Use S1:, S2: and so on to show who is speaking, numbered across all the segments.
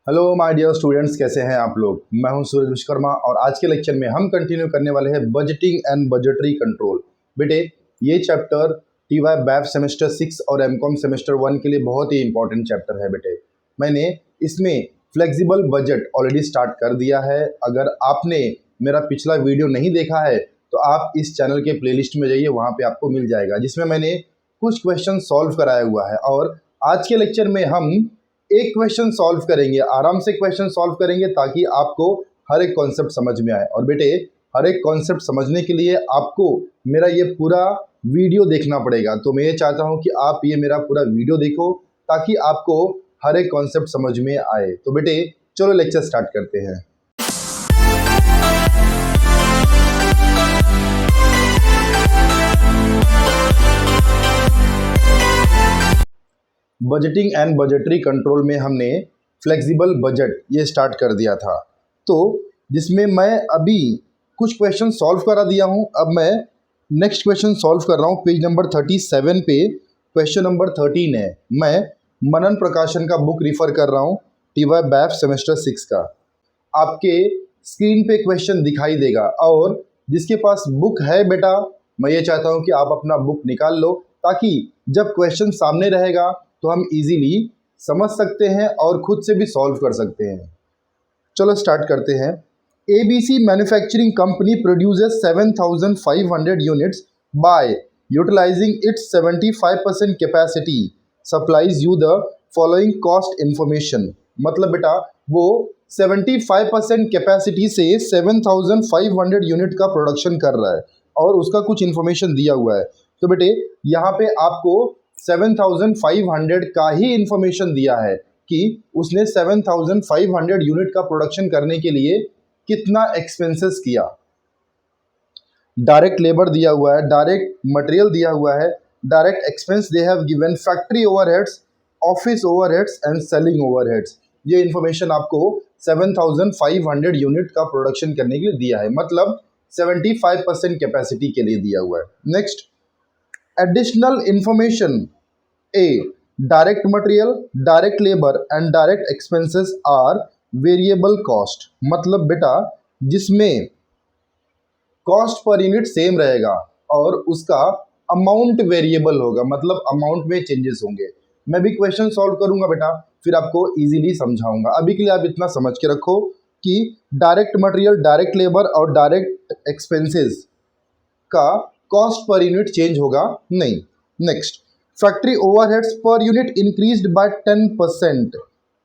S1: Hello my dear students, कैसे हैं आप लोग। मैं हूं सूरज विश्वकर्मा और आज के लेक्चर में हम कंटिन्यू करने वाले हैं बजटिंग एंड बजटरी कंट्रोल। बेटे, ये chapter T Y BAF semester 6 और एमकॉम सेमेस्टर 1 के लिए बहुत ही इंपॉर्टेंट चैप्टर है। बेटे, मैंने इसमें फ्लेक्सिबल बजट ऑलरेडी स्टार्ट कर दिया है। अगर आपने मेरा पिछला वीडियो नहीं देखा है तो आप इस चैनल के प्लेलिस्ट में जाइए, वहाँ पे आपको मिल जाएगा, जिसमें मैंने कुछ क्वेश्चन सॉल्व कराया हुआ है। और आज के लेक्चर में हम एक क्वेश्चन सॉल्व करेंगे, आराम से क्वेश्चन सॉल्व करेंगे ताकि आपको हर एक कॉन्सेप्ट समझ में आए। और बेटे, हर एक कॉन्सेप्ट समझने के लिए आपको मेरा ये पूरा वीडियो देखना पड़ेगा। तो मैं ये चाहता हूँ कि आप ये मेरा पूरा वीडियो देखो ताकि आपको हर एक कॉन्सेप्ट समझ में आए। तो बेटे, चलो लेक्चर स्टार्ट करते हैं। बजटिंग एंड बजटरी कंट्रोल में हमने फ्लेक्सिबल बजट ये स्टार्ट कर दिया था, तो जिसमें मैं अभी कुछ क्वेश्चन सॉल्व करा दिया हूँ। अब मैं नेक्स्ट क्वेश्चन सॉल्व कर रहा हूँ। पेज नंबर 37 पे क्वेश्चन नंबर 13 है। मैं मनन प्रकाशन का बुक रिफ़र कर रहा हूँ, टी वाई बैफ सेमेस्टर 6 का। आपके स्क्रीन पे क्वेश्चन दिखाई देगा और जिसके पास बुक है बेटा, मैं ये चाहता हूँ कि आप अपना बुक निकाल लो ताकि जब क्वेश्चन सामने रहेगा तो हम इजीली समझ सकते हैं और खुद से भी सॉल्व कर सकते हैं। चलो स्टार्ट करते हैं। ABC manufacturing company produces 7,500 units by utilising its 75% capacity, supplies you the following cost information. मतलब बेटा, वो 75% कैपेसिटी से 7,500 यूनिट का प्रोडक्शन कर रहा है और उसका कुछ इन्फॉर्मेशन दिया हुआ है। तो बेटे, यहाँ पे आपको 7,500 का ही इंफॉर्मेशन दिया है कि उसने 7,500 यूनिट का प्रोडक्शन करने के लिए कितना एक्सपेंसेस किया। डायरेक्ट लेबर दिया हुआ है, डायरेक्ट मटेरियल दिया हुआ है, direct expense they have given, factory overheads, office overheads and selling overheads. ये इन्फॉर्मेशन आपको 7,500 यूनिट का प्रोडक्शन करने के लिए दिया है, मतलब 75% कैपेसिटी के लिए दिया हुआ है। Next, additional information A, direct material, direct labor and direct expenses are variable cost। मतलब बेटा, जिसमें कॉस्ट पर यूनिट सेम रहेगा और उसका अमाउंट वेरिएबल होगा, मतलब अमाउंट में चेंजेस होंगे। मैं भी क्वेश्चन सॉल्व करूंगा बेटा, फिर आपको इजीली समझाऊंगा। अभी के लिए आप इतना समझ के रखो कि डायरेक्ट मटेरियल, डायरेक्ट लेबर और डायरेक्ट एक्सपेंसेस का कॉस्ट पर यूनिट चेंज होगा नहीं। Next, factory overheads per unit increased by 10%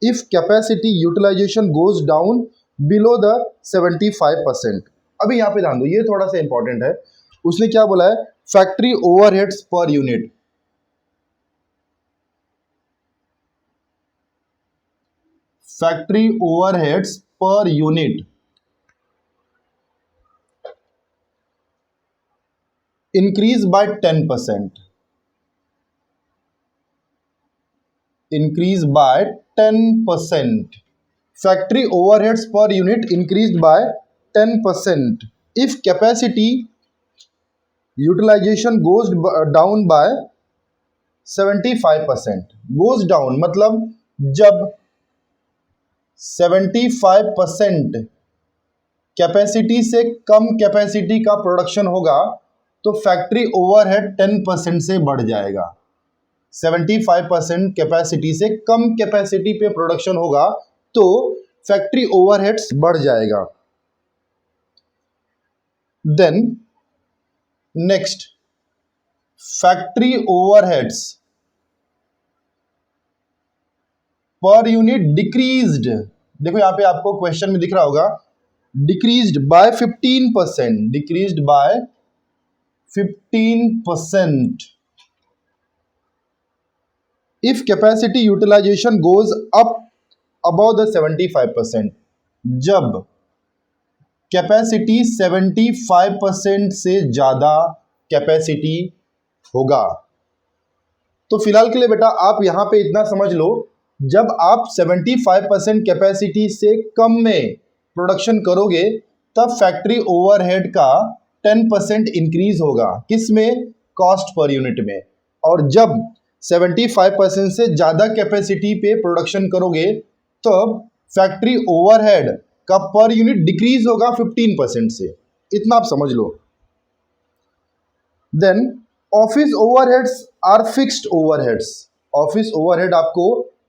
S1: if capacity utilisation goes down below the 75%। अभी यहाँ पे ध्यान दो, ये थोड़ा सा इंपॉर्टेंट है। उसने क्या बोला है? Factory overheads per unit. Factory overheads per unit increase by 10%, increase by 10%, factory overheads per unit increased by 10% if capacity utilization goes down by 75%। goes down मतलब जब 75% कैपेसिटी से कम कैपेसिटी का प्रोडक्शन होगा तो फैक्ट्री ओवरहेड 10% से बढ़ जाएगा। 75% capacity से कम कैपेसिटी पे प्रोडक्शन होगा तो फैक्ट्री ओवरहेड्स बढ़ जाएगा। Then next, factory overheads per unit decreased. देखो यहां पे आपको क्वेश्चन में दिख रहा होगा, decreased by 15%, decreased by 15% if capacity utilization goes up above the 75%। जब कैपेसिटी 75% से ज़्यादा कैपेसिटी होगा। तो फिलहाल के लिए बेटा आप यहाँ पे इतना समझ लो, जब आप 75% कैपेसिटी से कम में प्रोडक्शन करोगे तब फैक्ट्री ओवरहेड का 10% इंक्रीज होगा। किस में? कॉस्ट पर यूनिट में। और जब 75% से ज़्यादा कैपेसिटी पे प्रोडक्शन करोगे तब फैक्ट्री ओवरहेड का पर यूनिट डिक्रीज होगा 15% से, इतना आप समझ लो। Then office overheads are fixed overheads, office overhead आपको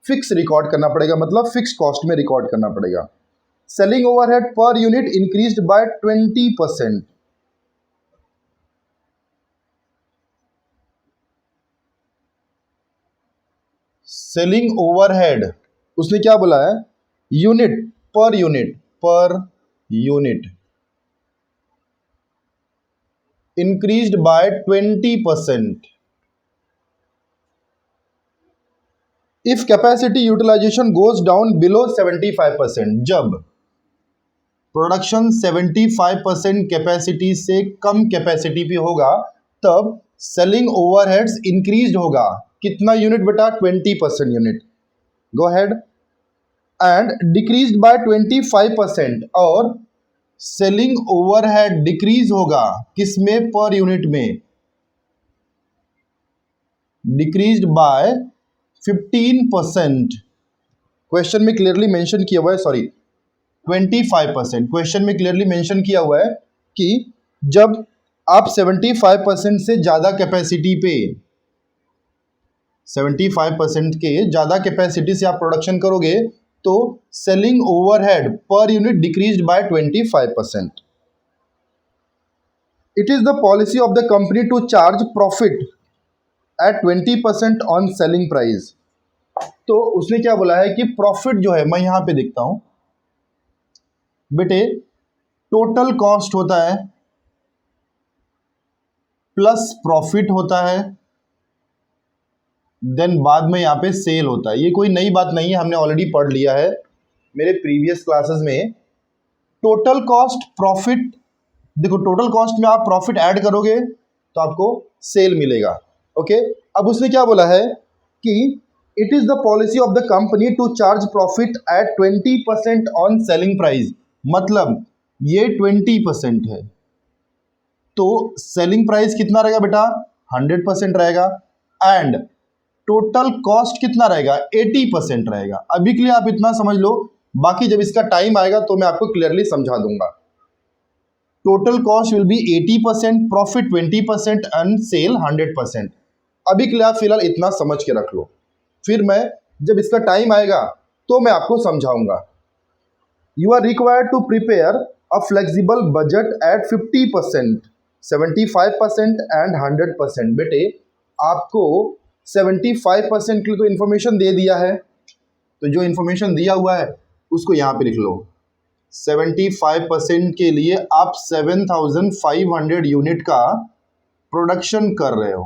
S1: फिक्स रिकॉर्ड करना पड़ेगा, मतलब फिक्स कॉस्ट में रिकॉर्ड करना पड़ेगा। Selling overhead per unit increased by 20%। Selling overhead उसने क्या बोला है, unit per unit increased by 20%। If capacity utilisation goes down below 75%, जब प्रोडक्शन 75% कैपेसिटी से कम कैपेसिटी पे होगा तब सेलिंग ओवरहेड्स इंक्रीज होगा। कितना यूनिट बेटा, 20% unit. Go head. And decrease by 25%, और सेलिंग ओवरहेड डिक्रीज होगा किसमें, पर यूनिट में, डिक्रीज्ड बाय 15%। क्वेश्चन में क्लियरली मेंशन किया हुआ है, सॉरी 25%। क्वेश्चन में क्लियरली मेंशन किया हुआ है कि जब आप 75% से ज़्यादा कैपेसिटी पे, 75% के ज़्यादा कैपेसिटी से आप प्रोडक्शन करोगे तो selling overhead per unit decreased by 25%। It is the policy of the company to charge profit at 20% on selling price. तो उसने क्या बोला है कि प्रॉफिट जो है, मैं यहां पे देखता हूं बेटे, टोटल कॉस्ट होता है प्लस प्रॉफिट होता है, देन बाद में यहां पे सेल होता है। ये कोई नई बात नहीं है, हमने ऑलरेडी पढ़ लिया है मेरे प्रीवियस क्लासेस में। टोटल कॉस्ट प्रॉफिट, देखो टोटल कॉस्ट में आप प्रॉफिट ऐड करोगे तो आपको सेल मिलेगा। ओके, अब उसने क्या बोला है कि it is the policy of the company to charge profit at 20% on selling price, मतलब ये 20% है तो सेलिंग प्राइस कितना रहेगा बेटा, 100% रहेगा, एंड टोटल कॉस्ट कितना रहेगा, 80% रहेगा। अभी के लिए आप इतना समझ लो, बाकी जब इसका टाइम आएगा तो मैं आपको क्लियरली समझा दूंगा। Total cost will be 80%, profit 20% and sale 100%। अभी के लिए आप फिलहाल इतना समझ के रख लो, फिर मैं जब इसका टाइम आएगा तो मैं आपको समझाऊंगा। You are required to prepare a flexible budget at 50%, 75% and 100%। बेटे आपको 75% के लिए तो इन्फॉर्मेशन दे दिया है, तो जो इन्फॉर्मेशन दिया हुआ है उसको यहाँ पे लिख लो। 75% के लिए आप 7500 यूनिट का प्रोडक्शन कर रहे हो,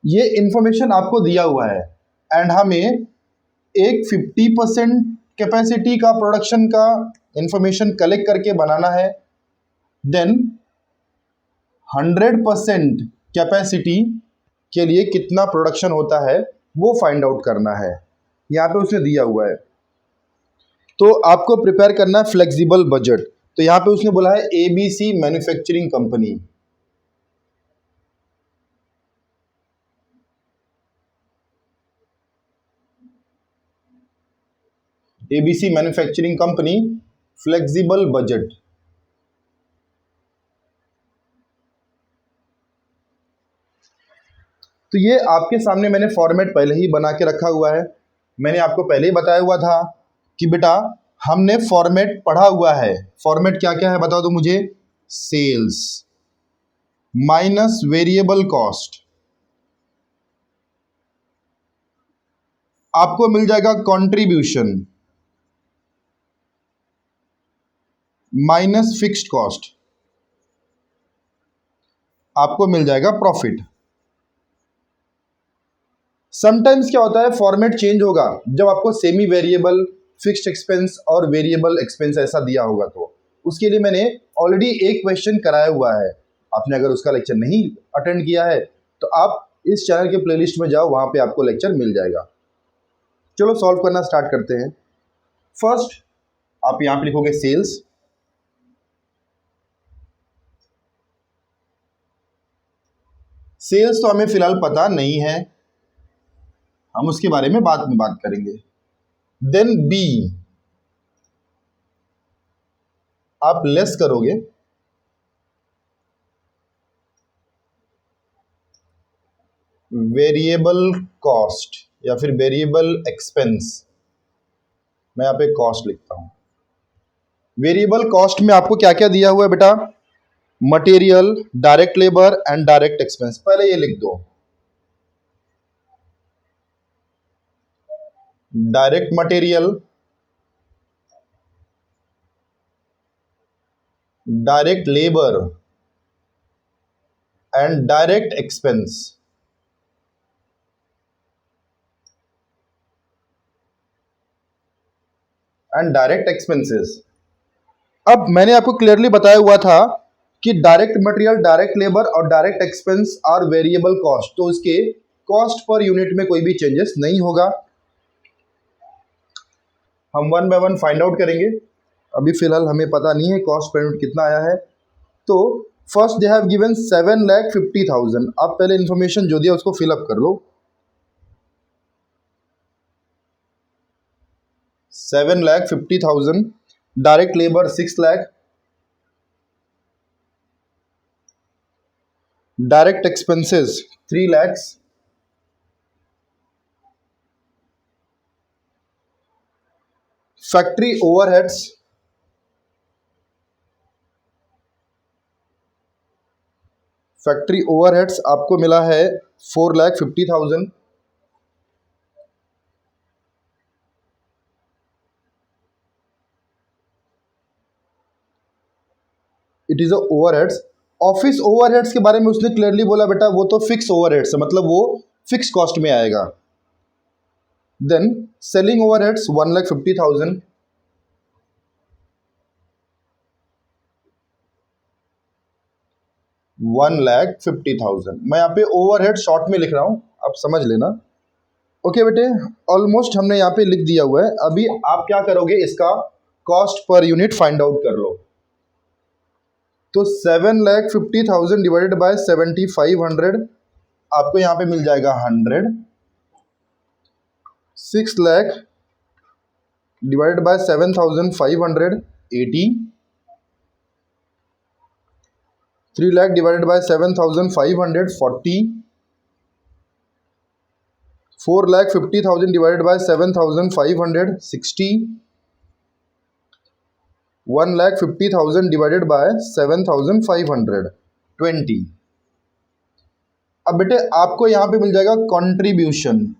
S1: ये इंफॉर्मेशन आपको दिया हुआ है, एंड हमें एक 50% कैपेसिटी का प्रोडक्शन का इंफॉर्मेशन कलेक्ट करके बनाना है, देन 100% कैपेसिटी के लिए कितना प्रोडक्शन होता है वो फाइंड आउट करना है। यहाँ पे उसने दिया हुआ है, तो आपको प्रिपेयर करना है फ्लेक्सिबल बजट। तो यहाँ पे उसने बोला है ABC manufacturing company, ABC manufacturing company flexible budget. तो ये आपके सामने मैंने फॉर्मेट पहले ही बना के रखा हुआ है। मैंने आपको पहले ही बताया हुआ था कि बेटा हमने फॉर्मेट पढ़ा हुआ है। फॉर्मेट क्या क्या है बता दो मुझे, सेल्स माइनस वेरिएबल कॉस्ट, आपको मिल जाएगा कंट्रीब्यूशन माइनस फिक्स्ड कॉस्ट, आपको मिल जाएगा प्रॉफिट। समटाइम्स क्या होता है, फॉर्मेट चेंज होगा जब आपको सेमी वेरिएबल, फिक्स्ड एक्सपेंस और वेरिएबल एक्सपेंस ऐसा दिया होगा, तो उसके लिए मैंने ऑलरेडी एक क्वेश्चन कराया हुआ है। आपने अगर उसका लेक्चर नहीं अटेंड किया है तो आप इस चैनल के प्लेलिस्ट में जाओ, वहां पे आपको लेक्चर मिल जाएगा। चलो सॉल्व करना स्टार्ट करते हैं। फर्स्ट आप यहां पे लिखोगे सेल्स, सेल्स तो हमें फिलहाल पता नहीं है, हम उसके बारे में बाद में बात करेंगे। देन बी आप लेस करोगे वेरिएबल कॉस्ट या फिर वेरिएबल एक्सपेंस। मैं यहाँ पे कॉस्ट लिखता हूँ। वेरिएबल कॉस्ट में आपको क्या क्या दिया हुआ है बेटा? Material, direct labour and direct expense. पहले ये लिख दो, direct material, direct labour and direct expense. And direct expenses. अब मैंने आपको क्लियरली बताया हुआ था कि डायरेक्ट मटेरियल, डायरेक्ट लेबर और direct expense are variable cost, तो उसके कॉस्ट पर यूनिट में कोई भी चेंजेस नहीं होगा। हम one by one find out करेंगे। अभी फिलहाल हमें पता नहीं है कॉस्ट पर यूनिट कितना आया है। तो फर्स्ट दे हैव गिवन 7,50,000। आप पहले इन्फॉर्मेशन जो दिया उसको फिलअप कर लो। 7,50,000, direct labour 6 lakh, direct expenses 3 lakhs, factory overheads आपको मिला है 4,50,000। It is a overheads. Office overheads के बारे में उसने क्लियरली बोला बेटा वो तो फिक्स ओवरहेड्स है, मतलब वो फिक्स कॉस्ट में आएगा। देन सेलिंग ओवरहेड्स 1,50,000, मैं यहाँ पे ओवरहेड शॉर्ट में लिख रहा हूँ, आप समझ लेना। ओके बेटे, ऑलमोस्ट हमने यहाँ पे लिख दिया हुआ है। अभी आप क्या करोगे, इसका cost per unit find out कर लो। तो 7,50,000 डिवाइडेड बाय 7,500 आपको यहाँ पे मिल जाएगा 100। 6 lakh divided by 7,500 80। 3 lakh divided by 7,500 40। 4,50,000 divided by 7,500 60। 1,50,000 divided by 7,500 20। अब बेटे आपको यहां पे मिल जाएगा कंट्रीब्यूशन।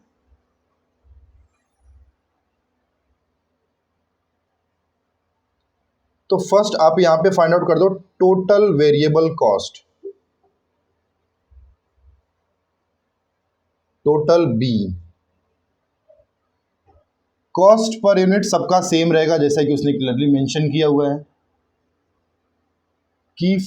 S1: तो फर्स्ट आप यहां पे फाइंड आउट कर दो total variable cost, total B. Cost per unit सबका सेम रहेगा, जैसा कि उसने क्लियरली मेंशन किया हुआ है कि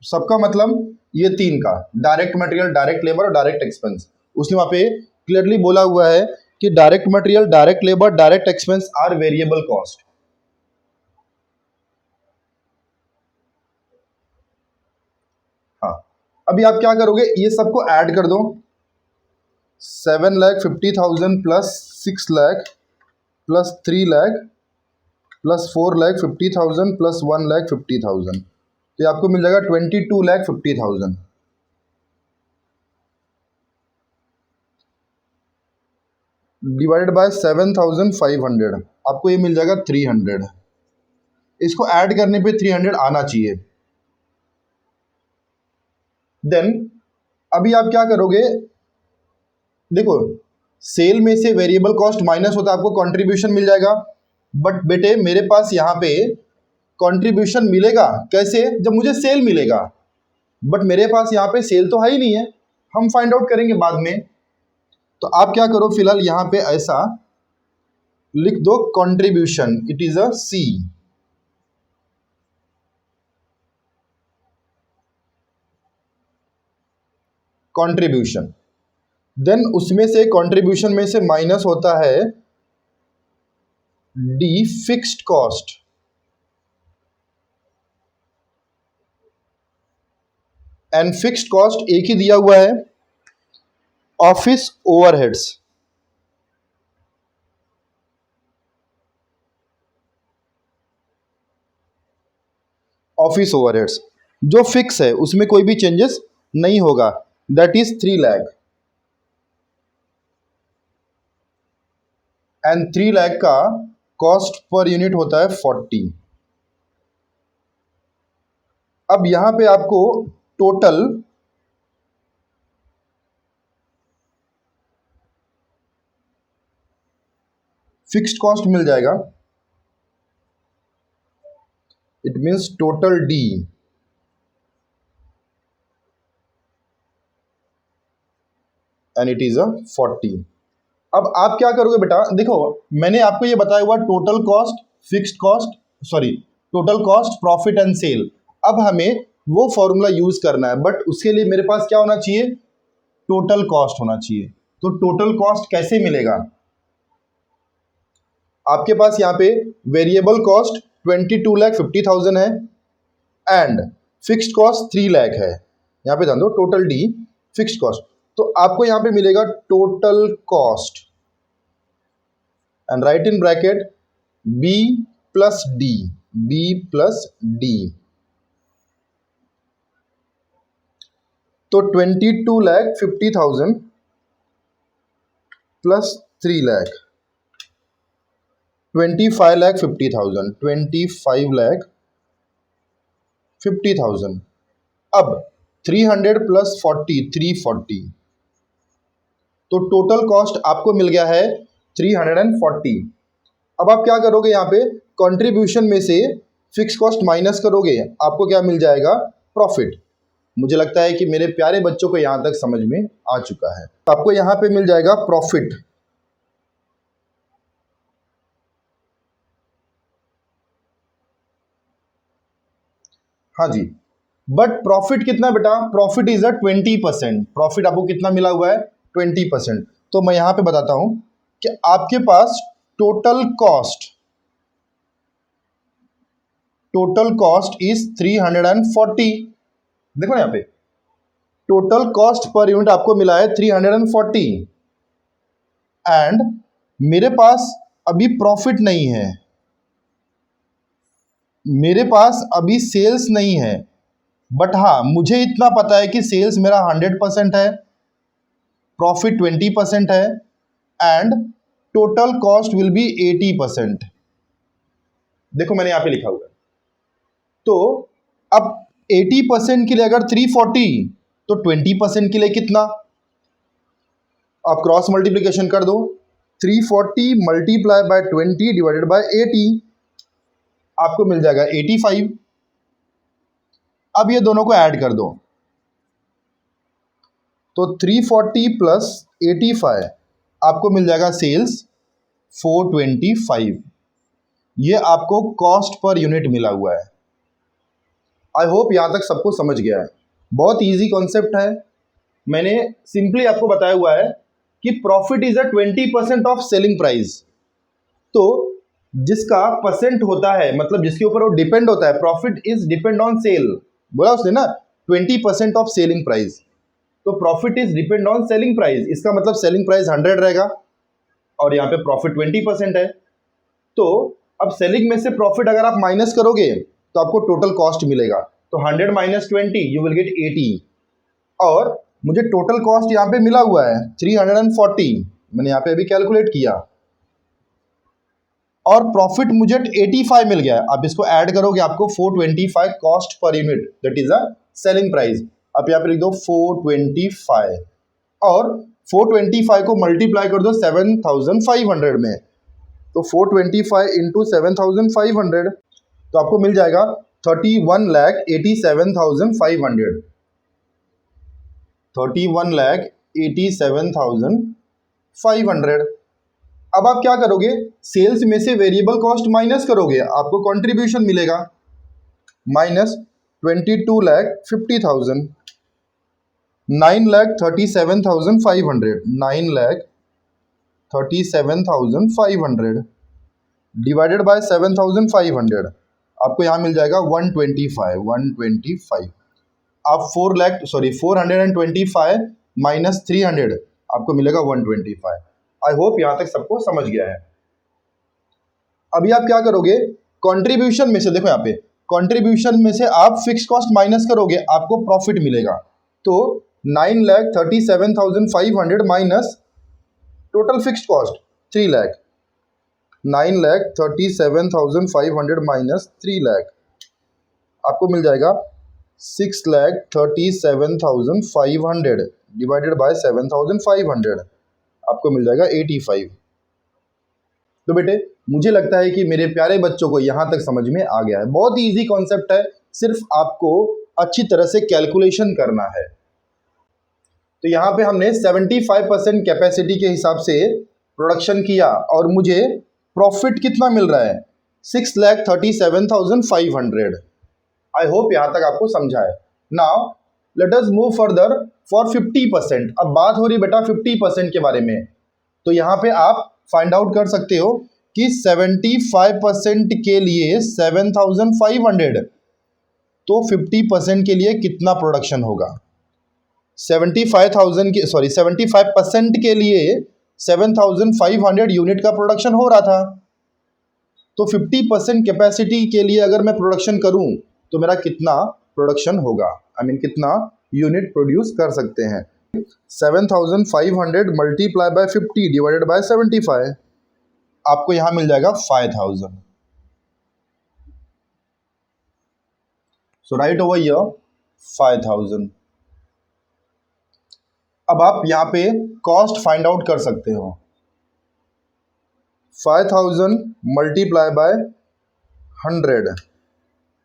S1: सबका मतलब ये तीन का, डायरेक्ट मटेरियल, डायरेक्ट लेबर और डायरेक्ट एक्सपेंस। उसने वहां पे क्लियरली बोला हुआ है कि direct material, direct labour, direct expense are variable cost. हाँ, अभी आप क्या करोगे, ये सबको ऐड कर दो। 7,50,000 plus 6 lakh plus 3 lakh plus 4,50,000 plus 1,50,000, तो ये आपको मिल जाएगा 22,50,000 डिवाइडेड बाय 7,500 आपको ये मिल जाएगा 300। इसको ऐड करने पे 300 आना चाहिए। देन अभी आप क्या करोगे, देखो सेल में से वेरिएबल कॉस्ट माइनस होता है, आपको कंट्रीब्यूशन मिल जाएगा। बट बेटे मेरे पास यहाँ पे कंट्रीब्यूशन मिलेगा कैसे, जब मुझे सेल मिलेगा। बट मेरे पास यहाँ पे सेल तो है ही नहीं है, हम फाइंड आउट करेंगे बाद में। तो आप क्या करो, फिलहाल यहाँ पे ऐसा लिख दो contribution, it is a C. Contribution, then उसमें से कंट्रीब्यूशन में से माइनस होता है the fixed cost. And fixed cost एक ही दिया हुआ है, ऑफिस ओवरहेड्स। ऑफिस ओवरहेड्स जो फिक्स है उसमें कोई भी चेंजेस नहीं होगा, that is 3 lakh. And 3 lakh का कॉस्ट पर यूनिट होता है 40। अब यहां पे आपको टोटल फिक्स्ड कॉस्ट मिल जाएगा, it means total D and it is 40। अब आप क्या करोगे बेटा, देखो मैंने आपको ये बताया हुआ total cost, fixed cost, sorry total cost, profit and sale. अब हमें वो फॉर्मूला यूज करना है, बट उसके लिए मेरे पास क्या होना चाहिए, टोटल कॉस्ट होना चाहिए। तो टोटल कॉस्ट कैसे मिलेगा, आपके पास यहाँ पे वेरिएबल कॉस्ट 22,50,000 है एंड फिक्स्ड कॉस्ट 3 लाख है। यहाँ पे ध्यान दो, टोटल डी फिक्स्ड कॉस्ट, तो आपको यहाँ पे मिलेगा total cost and right in bracket B plus D, B plus D. तो 22,50,000 प्लस 3 लाख 25,50,000, 25,50,000। अब 300 प्लस 40, 340। तो टोटल कॉस्ट आपको मिल गया है 340। अब आप क्या करोगे, यहाँ पे कंट्रीब्यूशन में से फिक्स कॉस्ट माइनस करोगे, आपको क्या मिल जाएगा, प्रॉफिट। मुझे लगता है कि मेरे प्यारे बच्चों को यहाँ तक समझ में आ चुका है। आपको यहाँ पे मिल जाएगा प्रॉफिट, हाँ जी। बट प्रॉफिट कितना बेटा, प्रॉफिट इज 20%। प्रॉफिट आपको कितना मिला हुआ है, 20%। तो मैं यहां पे बताता हूं कि आपके पास टोटल कॉस्ट इज 340। देखो ना यहाँ पे टोटल कॉस्ट पर यूनिट आपको मिला है 340 एंड मेरे पास अभी प्रॉफिट नहीं है, मेरे पास अभी सेल्स नहीं है, बट हाँ मुझे इतना पता है कि सेल्स मेरा 100% है, प्रॉफिट 20% है and total cost will be 80%। देखो मैंने यहां पे लिखा हुआ है। तो अब 80% के लिए अगर 340, तो 20% के लिए कितना, आप क्रॉस मल्टीप्लीकेशन कर दो, 340 मल्टीप्लाई बाय 20 डिवाइडेड बाय 80, आपको मिल जाएगा 85। अब ये दोनों को ऐड कर दो, तो 340 प्लस 85 आपको मिल जाएगा सेल्स 425। ये आपको कॉस्ट पर यूनिट मिला हुआ है। आई होप यहां तक सबको समझ गया है। बहुत इजी कॉन्सेप्ट है, मैंने सिंपली आपको बताया हुआ है कि profit is 20% of selling price. तो जिसका परसेंट होता है, मतलब जिसके ऊपर वो डिपेंड होता है, profit is depend on sale, बोला उसने ना 20% ऑफ सेलिंग प्राइस। तो profit is depend on selling price, इसका मतलब सेलिंग प्राइस 100 रहेगा और यहाँ पे प्रॉफिट 20% है। तो अब सेलिंग में से प्रॉफिट अगर आप माइनस करोगे तो आपको टोटल कॉस्ट मिलेगा। तो 100 माइनस 20 यू विल गेट 80। और मुझे टोटल कॉस्ट यहाँ पे मिला हुआ है 340, मैंने यहाँ पे अभी कैलकुलेट किया, और प्रॉफिट मुझे 85 मिल गया। आप इसको ऐड करोगे आपको 425 cost per unit, that is a selling price. आप यहाँ पे लिख दो 425 और 425 को मल्टीप्लाई कर दो 7,500 में, तो 425 इंटू 7,500, तो आपको मिल जाएगा 31,87,500, 31,87,500। अब आप क्या करोगे, सेल्स में से वेरिएबल कॉस्ट माइनस करोगे, आपको कंट्रीब्यूशन मिलेगा माइनस 22,50,000, 9,37,500, 9,37,500 डिवाइडेड बाय 7,500, आपको यहाँ मिल जाएगा 125। आप 425 माइनस 300 आपको मिलेगा 125। आई होप यहां तक सबको समझ गया है। अभी आप क्या करोगे, कंट्रीब्यूशन में से देखो यहाँ पे कंट्रीब्यूशन में से आप फिक्स कॉस्ट माइनस करोगे, आपको प्रॉफिट मिलेगा। तो 9,37,500 minus total fixed cost 3 lakh, 9,37,500 minus 3 lakh, आपको मिल जाएगा 6,37,500 डिवाइडेड बाय 7,500, आपको मिल जाएगा 85। तो बेटे मुझे लगता है कि मेरे प्यारे बच्चों को यहाँ तक समझ में आ गया है। बहुत ही ईजी कॉन्सेप्ट है, सिर्फ आपको अच्छी तरह से कैलकुलेशन करना है। तो यहाँ पे हमने 75% कैपेसिटी के हिसाब से प्रोडक्शन किया और मुझे प्रॉफिट कितना मिल रहा है, 6,37,500। आई होप यहाँ तक आपको समझा है। Now let us move further for 50%। अब बात हो रही बेटा 50% के बारे में। तो यहाँ पे आप फाइंड आउट कर सकते हो कि 75% के लिए 7,500, तो 50% के लिए कितना प्रोडक्शन होगा। 75% के लिए 7,500 यूनिट का प्रोडक्शन हो रहा था। तो 50% कैपेसिटी के लिए अगर मैं प्रोडक्शन करूं तो मेरा कितना प्रोडक्शन होगा, कितना यूनिट प्रोड्यूस कर सकते हैं। 7,500 मल्टीप्लाई बाय 50 डिवाइडेड बाय 75, आपको यहां मिल जाएगा 5,000। सो राइट ओवर हियर 5,000। अब आप यहां पे कॉस्ट फाइंड आउट कर सकते हो। 5,000 multiply by 100,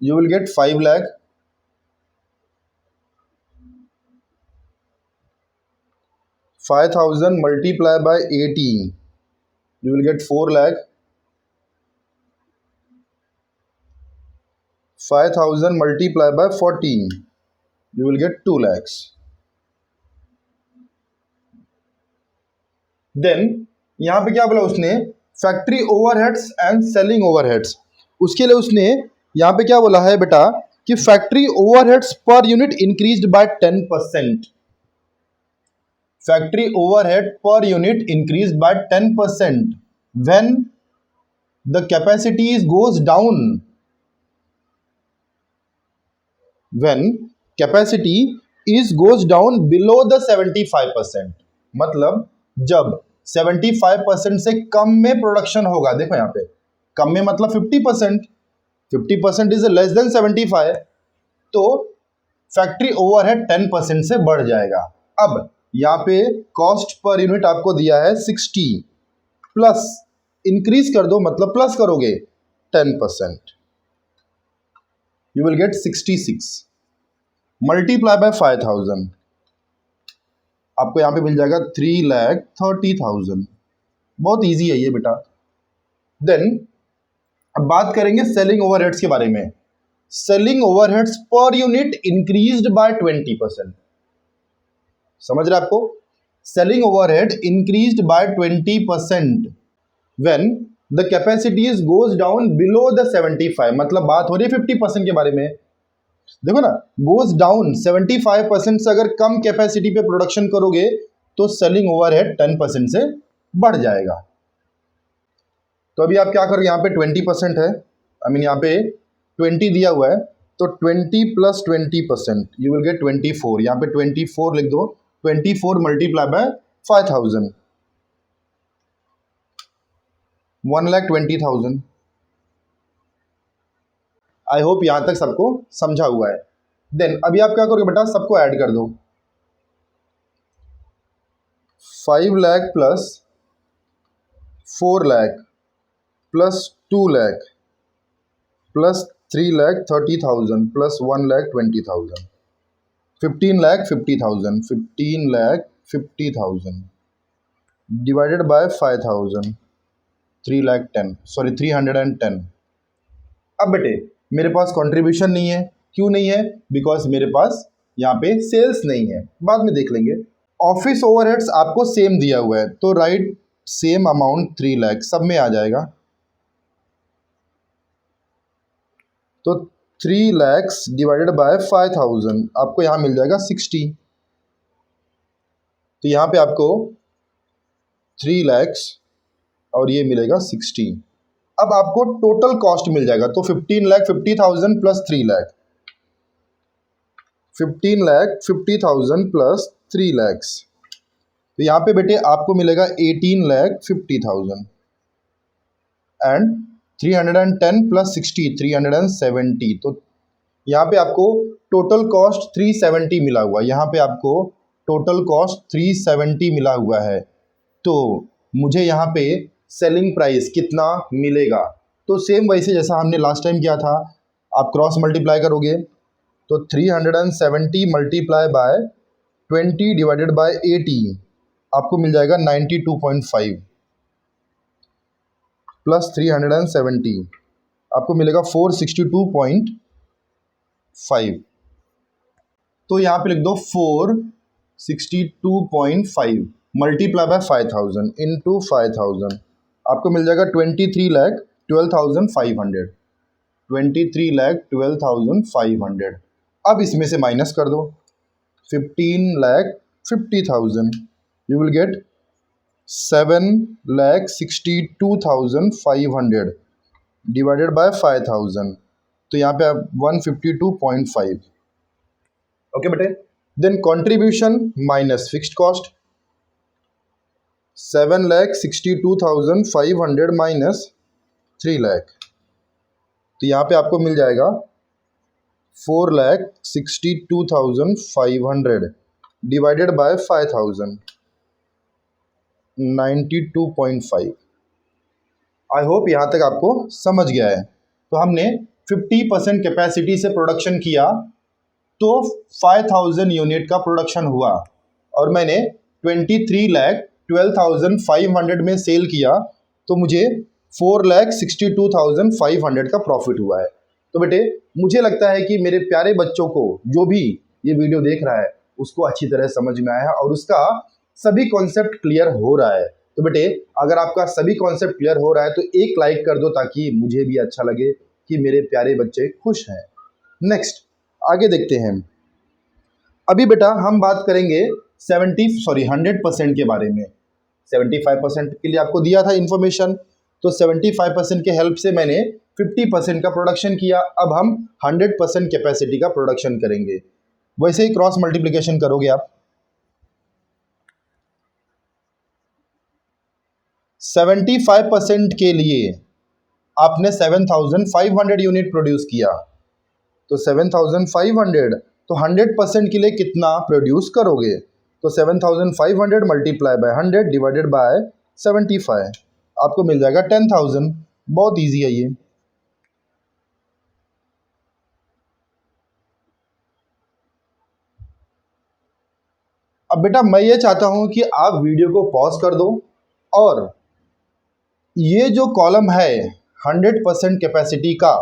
S1: you will get 5 lakh। 5,000 multiply by 80, you will get 4 lakh। 5,000 multiply by 40, you will get 2 lakhs। Then यहाँ पे क्या बोला उसने, factory overheads and selling overheads. उसके लिए उसने यहाँ पे क्या बोला है बेटा कि factory overheads per unit increased by 10%। Factory overhead per unit increased by 10% when the capacity goes down, when capacity goes down below the 75%। मतलब जब 75% से कम में प्रोडक्शन होगा, देखो यहाँ पे कम में मतलब 50%, 50% इज लेस देन 75, तो फैक्ट्री ओवरहेड 10% से बढ़ जाएगा। अब यहाँ पे कॉस्ट पर यूनिट आपको दिया है 60, प्लस इंक्रीज कर दो, मतलब प्लस करोगे 10%, you will gate 66 multiply by 5,000, आपको यहाँ पे मिल जाएगा 3,30,000। बहुत इजी है ये बेटा। देन अब बात करेंगे सेलिंग ओवरहेड्स के बारे में। Selling overheads per unit increased by 20%। समझ रहे आपको, selling overhead increased by 20% when the capacity goes down below the 75। मतलब बात हो रही है 50% के बारे में। देखो ना, गोज डाउन 75% से अगर कम कैपेसिटी पे प्रोडक्शन करोगे तो सेलिंग ओवरहेड 10% से बढ़ जाएगा। तो अभी आप क्या करोगे, यहाँ पे 20% है, यहाँ पे 20 दिया हुआ है, तो 20 प्लस 20% यू विल गेट 24। यहाँ पे 24 लिख दो, 24 मल्टीप्लाई बाय 5,000, 1,20,000। आई होप यहां तक सबको समझा हुआ है। देन अभी आप क्या करोगे बेटा, सबको ऐड कर दो। 5 lakh plus 4 lakh plus 2 lakh plus 3,30,000 plus 1,20,000, 15,50,000, 15,50,000 divided by 5,000, 310। अब बेटे मेरे पास कंट्रीब्यूशन नहीं है, क्यों नहीं है, बिकॉज मेरे पास यहाँ पे सेल्स नहीं है, बाद में देख लेंगे। ऑफिस ओवरहेड्स आपको सेम दिया हुआ है, तो राइट सेम अमाउंट 3 लाख, सब में आ जाएगा। तो 3 lakhs डिवाइडेड बाय 5,000, आपको यहाँ मिल जाएगा 60। तो यहाँ पे आपको 3 lakhs और ये मिलेगा 60। अब आपको टोटल कॉस्ट मिल जाएगा, तो 15,50,000 प्लस 3 लाख, 15,50,000 प्लस 3 लैक्स, तो यहाँ पे बेटे आपको मिलेगा 18,50,000 एंड 310 प्लस 60 370, तो यहाँ पे आपको टोटल कॉस्ट 370 मिला हुआ है, यहाँ पे आपको टोटल कॉस्ट 370 मिला हुआ है। तो मुझे यहाँ पे सेलिंग प्राइस कितना मिलेगा, तो सेम वैसे जैसा हमने लास्ट टाइम किया था, आप क्रॉस मल्टीप्लाई करोगे तो 370 मल्टीप्लाई बाय 20 डिवाइडेड बाय 80 आपको मिल जाएगा 92.5 प्लस 370 आपको मिलेगा 462.5। तो यहाँ पे लिख दो 462.5 मल्टीप्लाई बाय 5,000 इंटू 5,000 आपको मिल जाएगा 23,12,500, 23,12,500। अब इसमें से माइनस कर दो 15,50,000, you will get 7,62,500 divided by 5,000, तो यहाँ पे आप 152.5। ओके बेटे, then contribution minus fixed cost, 7,62,500 minus 3 lakh, तो यहाँ पे आपको मिल जाएगा 4,62,500 डिवाइडेड बाय 5,000, 92.5। आई होप यहाँ तक आपको समझ गया है। तो हमने 50% कैपेसिटी से प्रोडक्शन किया तो 5,000 यूनिट का प्रोडक्शन हुआ, और मैंने 23,12,500 में सेल किया तो मुझे 4,62,500 का प्रॉफिट हुआ है। तो बेटे मुझे लगता है कि मेरे प्यारे बच्चों को जो भी ये वीडियो देख रहा है उसको अच्छी तरह समझ में आया है और उसका सभी कॉन्सेप्ट क्लियर हो रहा है। तो बेटे अगर आपका सभी कॉन्सेप्ट क्लियर हो रहा है तो एक लाइक कर दो ताकि मुझे भी अच्छा लगे कि मेरे प्यारे बच्चे खुश हैं। नेक्स्ट आगे देखते हैं। अभी बेटा हम बात करेंगे 100% के बारे में। 75% के लिए आपको दिया था इन्फॉर्मेशन, तो 75% के हेल्प से मैंने 50% का प्रोडक्शन किया। अब हम 100% कैपेसिटी का प्रोडक्शन करेंगे। वैसे ही क्रॉस मल्टीप्लिकेशन करोगे आप, 75% के लिए आपने 7,500 यूनिट प्रोड्यूस किया, तो 7,500, तो 100% के लिए कितना प्रोड्यूस करोगे, तो 7,500 मल्टीप्लाई बाय 100 डिवाइडेड बाय 75 आपको मिल जाएगा 10,000। बहुत इजी है ये। अब बेटा मैं ये चाहता हूं कि आप वीडियो को पॉज कर दो और ये जो कॉलम है 100% कैपेसिटी का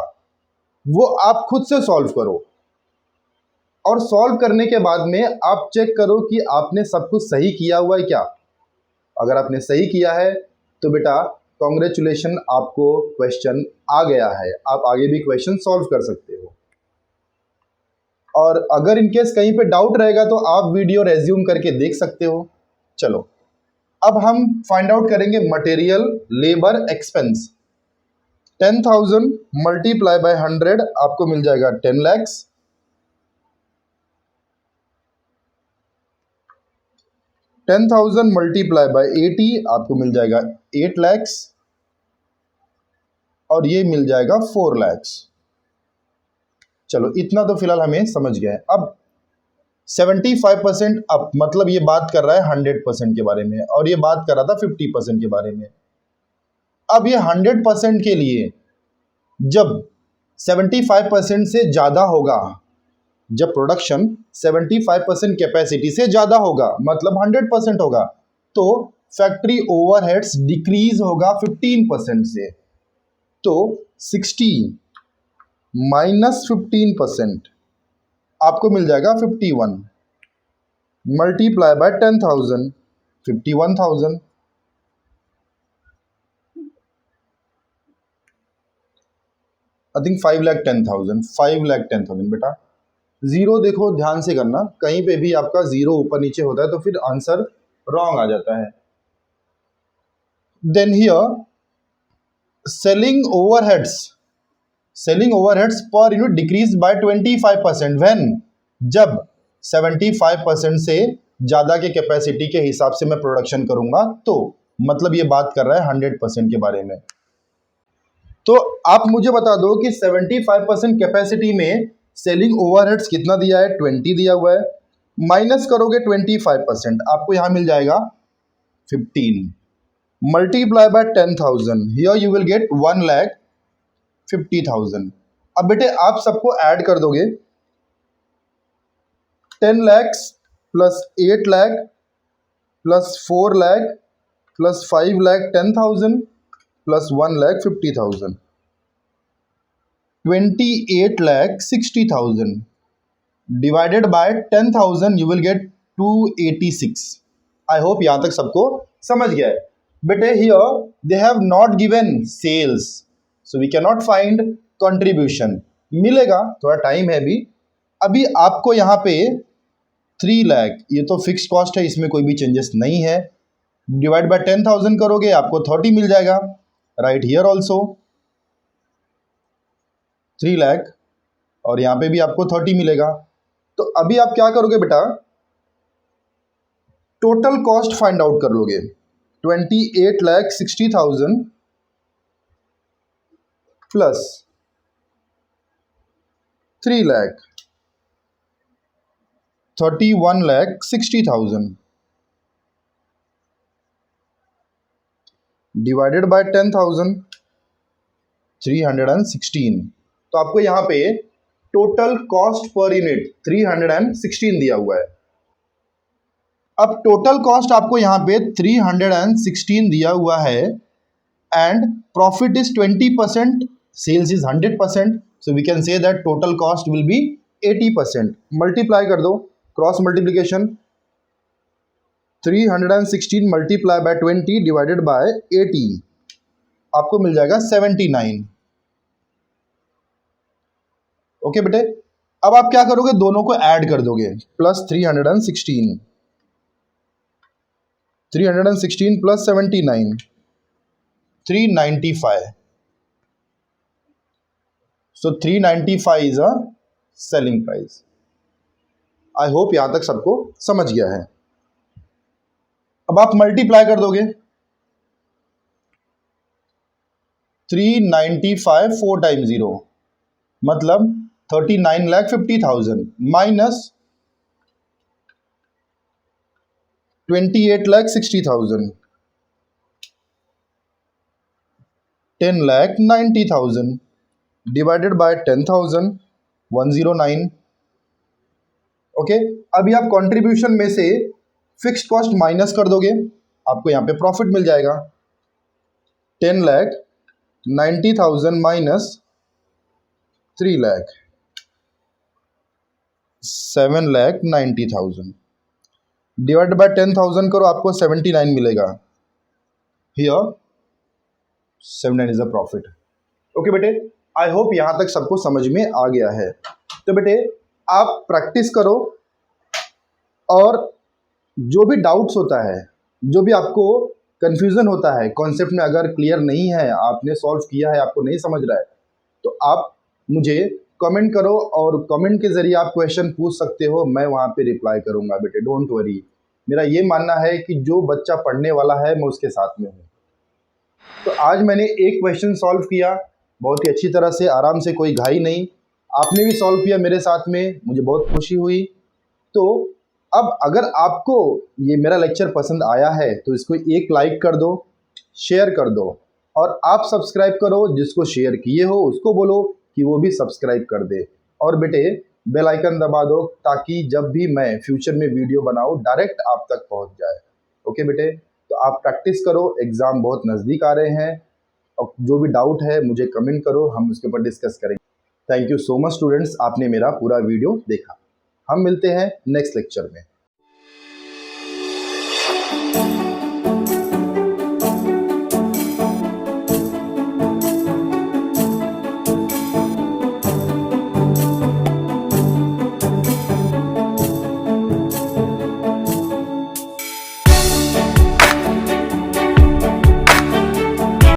S1: वो आप खुद से सॉल्व करो, और सॉल्व करने के बाद में आप चेक करो कि आपने सब कुछ सही किया हुआ है क्या। अगर आपने सही किया है तो बेटा कॉन्ग्रेचुलेशन, आपको क्वेश्चन आ गया है, आप आगे भी क्वेश्चन सॉल्व कर सकते हो। और अगर इनकेस कहीं पे डाउट रहेगा तो आप वीडियो रेज्यूम करके देख सकते हो। चलो अब हम फाइंड आउट करेंगे material labour expense. 10,000 multiply by 100 आपको मिल जाएगा 10 लैक्स, 10,000 मल्टीप्लाई बाय 80 आपको मिल जाएगा 8 लैक्स, और ये मिल जाएगा 4 लैक्स। चलो इतना तो फिलहाल हमें समझ गया है। अब 75% अप मतलब ये बात कर रहा है 100% के बारे में, और ये बात कर रहा था 50% के बारे में। अब ये 100% के लिए जब 75% से ज़्यादा होगा, जब प्रोडक्शन 75% कैपेसिटी से ज़्यादा होगा मतलब 100% होगा, तो फैक्ट्री ओवरहेड्स डिक्रीज होगा 15% से। तो 60 माइनस 15% आपको मिल जाएगा 51 मल्टीप्लाई बाय 10,000 51,000। आई थिंक 5,10,000 बेटा। जीरो देखो ध्यान से करना, कहीं पे भी आपका जीरो ऊपर नीचे होता है तो फिर आंसर रॉन्ग आ जाता है। Then here selling overheads per unit decrease by 25% when, जब 75% से ज़्यादा के कैपेसिटी के हिसाब से मैं प्रोडक्शन करूंगा, तो मतलब ये बात कर रहा है 100% के बारे में। तो आप मुझे बता दो कि 75% कैपेसिटी में सेलिंग ओवरहेड्स कितना दिया है, 20 दिया हुआ है, माइनस करोगे 25%, आपको यहाँ मिल जाएगा 15, multiply by 10,000, here you will gate 1,50,000। अब बेटे आप सबको ऐड कर दोगे, 10 lakhs plus 8 lakh plus 4 lakh plus 5 lakh 10,000 plus 1,50,000, 28,60,000 divided by 10,000 you will get 286। I hope यहां तक सबको समझ गया है। बेटे here they have not given sales, so we can not find contribution. मिलेगा, थोड़ा टाइम है अभी आपको यहाँ पे 3 लाख, ये तो फिक्स कॉस्ट है, इसमें कोई भी चेंजेस नहीं है, डिवाइड बाय 10,000 करोगे आपको 30 मिल जाएगा। राइट हियर ऑल्सो 3 लाख और यहाँ पे भी आपको 30 मिलेगा। तो अभी आप क्या करोगे बेटा, टोटल कॉस्ट फाइंड आउट कर लोगे, 28,60,000 प्लस 3 लाख 31,60,000 डिवाइडेड बाय 10,000, 316। तो आपको यहाँ पे टोटल कॉस्ट पर यूनिट 316 दिया हुआ है। अब टोटल कॉस्ट आपको यहाँ पे 316 दिया हुआ है and profit is 20%, sales is 100%, so we can say that total cost will be 80%। Multiply कर दो, cross multiplication, 316 multiply by 20 divided by 80, आपको मिल जाएगा 79। ओके बेटे, अब आप क्या करोगे, दोनों को ऐड कर दोगे, plus 316 plus 79, 395। So 395 is a selling price. I hope यहां तक सबको समझ गया है। अब आप मल्टीप्लाई कर दोगे, 395 4 टाइम 0 मतलब 39,50,000 माइनस 28,60,000, 10,90,000 डिवाइडेड बाय 10,000, 109। ओके, अभी आप कंट्रीब्यूशन में से फिक्स्ड कॉस्ट माइनस कर दोगे, आपको यहाँ पे प्रॉफिट मिल जाएगा, 10,90,000 माइनस 3 लाख, 7,90,000 डिवाइड बाय 10,000 करो, आपको 79 मिलेगा। Here 79 is a profit. Okay बेटे, आई होप यहां तक सबको समझ में आ गया है। तो बेटे आप प्रैक्टिस करो और जो भी डाउट्स होता है, जो भी आपको कंफ्यूजन होता है कॉन्सेप्ट में, अगर क्लियर नहीं है, आपने सॉल्व किया है, आपको नहीं समझ रहा है, तो आप मुझे कमेंट करो और कमेंट के ज़रिए आप क्वेश्चन पूछ सकते हो, मैं वहाँ पे रिप्लाई करूँगा बेटे, डोंट वरी। मेरा ये मानना है कि जो बच्चा पढ़ने वाला है मैं उसके साथ में हूँ। तो आज मैंने एक क्वेश्चन सॉल्व किया बहुत ही अच्छी तरह से, आराम से, कोई घाई नहीं। आपने भी सॉल्व किया मेरे साथ में, मुझे बहुत खुशी हुई। तो अब अगर आपको ये मेरा लेक्चर पसंद आया है तो इसको एक लाइक कर दो, शेयर कर दो और आप सब्सक्राइब करो। जिसको शेयर किए हो उसको बोलो कि वो भी सब्सक्राइब कर दे। और बेटे बेल आइकन दबा दो ताकि जब भी मैं फ्यूचर में वीडियो बनाऊँ डायरेक्ट आप तक पहुंच जाए। ओके बेटे, तो आप प्रैक्टिस करो, एग्ज़ाम बहुत नज़दीक आ रहे हैं और जो भी डाउट है मुझे कमेंट करो, हम उसके ऊपर डिस्कस करेंगे। Thank you so much students, आपने मेरा पूरा वीडियो देखा। हम मिलते हैं नेक्स्ट लेक्चर में।